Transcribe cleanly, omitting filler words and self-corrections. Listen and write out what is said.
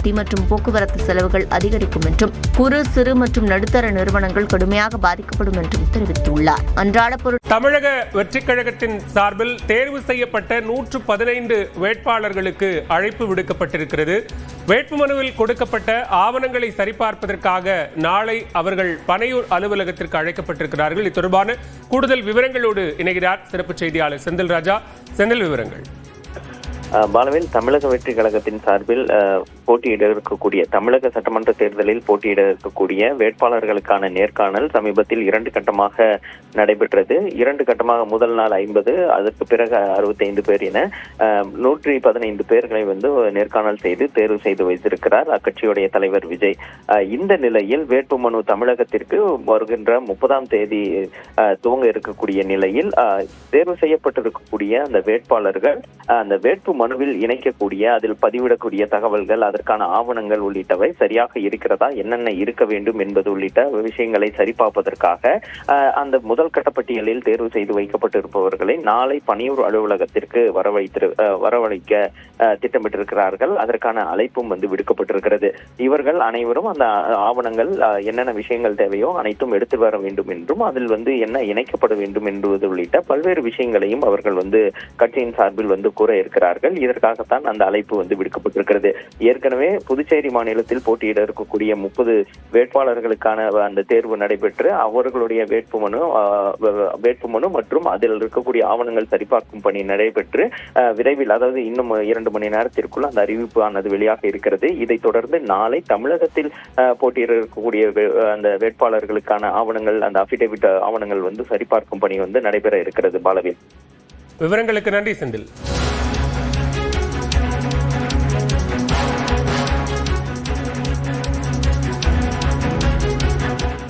வட்டி மற்றும் போக்குவரத்து செலவுகள் அதிகரிக்கும் என்றும் குறு சிறு மற்றும் நடுத்தர நிறுவனங்கள் கடுமையாக பாதிக்கப்படும் என்றும் தெரிவித்துள்ளார். தமிழக வெற்றிக் கழகத்தின் சார்பில் தேர்வு செய்யப்பட்ட 115 வேட்பாளர்களுக்கு அழைப்பு விடுக்கப்பட்டிருக்கிறது. வேட்புமனுவில் கொடுக்கப்பட்ட ஆவணங்களை சரிபார்ப்பதற்காக நாளை அவர்கள் பனையூர் அலுவலகத்திற்கு அழைக்கப்பட்டிருக்கிறார்கள். இது தொடர்பான கூடுதல் விவரங்களோடு இணைகிறார் சிறப்பு செய்தியாளர் செந்தில் ராஜா. செந்தில், விவரங்கள். பாலவேல், தமிழக வெற்றி கழகத்தின் சார்பில் போட்டியிட இருக்கக்கூடிய தமிழக சட்டமன்ற தேர்தலில் போட்டியிட இருக்கக்கூடிய வேட்பாளர்களுக்கான நேர்காணல் சமீபத்தில் 2 கட்டமாக நடைபெற்றது. 2 கட்டமாக முதல் நாள் 50, அதற்கு பிறகு 65 பேர் என 115 பேர்களை நேர்காணல் செய்து தேர்வு செய்து வைத்திருக்கிறார் அக்கட்சியுடைய தலைவர் விஜய். இந்த நிலையில் வேட்புமனு தமிழகத்திற்கு வருகின்ற 30ஆம் தேதி துவங்க இருக்கக்கூடிய நிலையில் தேர்வு செய்யப்பட்டிருக்கக்கூடிய அந்த வேட்பாளர்கள் அந்த வேட்பு மனுவில் இணைக்கக்கூடிய அதில் பதிவிடக்கூடிய தகவல்கள், அதற்கான ஆவணங்கள் உள்ளிட்டவை சரியாக இருக்கிறதா, என்னென்ன இருக்க வேண்டும் என்பது உள்ளிட்ட விஷயங்களை சரிபார்ப்பதற்காக அந்த முதல் கட்ட பட்டியலில் தேர்வு செய்து வைக்கப்பட்டிருப்பவர்களை நாளை பனையூர் அலுவலகத்திற்கு வரவழைக்க திட்டமிட்டிருக்கிறார்கள். அதற்கான அழைப்பும் விடுக்கப்பட்டிருக்கிறது. இவர்கள் அனைவரும் அந்த ஆவணங்கள் என்னென்ன விஷயங்கள் தேவையோ அனைத்தும் எடுத்து வர வேண்டும் என்றும் அதில் என்ன இணைக்கப்பட வேண்டும் என்பது உள்ளிட்ட பல்வேறு விஷயங்களையும் அவர்கள் கட்சியின் சார்பில் கூற இருக்கிறார்கள். இதற்காகத்தான் அந்த அழைப்பு விடுக்கப்பட்டிருக்கிறது. ஏற்கனவே புதுச்சேரி மாநிலத்தில் போட்டியிட இருக்கக்கூடிய 30 வேட்பாளர்களுக்கான அந்த தேர்வு நடைபெற்று அவர்களுடைய வேட்புமனு மற்றும் அதில் இருக்கக்கூடிய ஆவணங்கள் சரிபார்க்கும் பணி நடைபெற்று விரைவில், அதாவது இன்னும் 2 மணி நேரத்திற்குள் அந்த அறிவிப்பு ஆனது வெளியாக இருக்கிறது. இதைத் தொடர்ந்து நாளை தமிழகத்தில் போட்டியிட இருக்கக்கூடிய அந்த வேட்பாளர்களுக்கான ஆவணங்கள், அந்த அபிடேவிட் ஆவணங்கள் சரிபார்க்கும் பணி நடைபெற இருக்கிறது. பாலவேல், விவரங்களுக்கு நன்றி செந்தில்.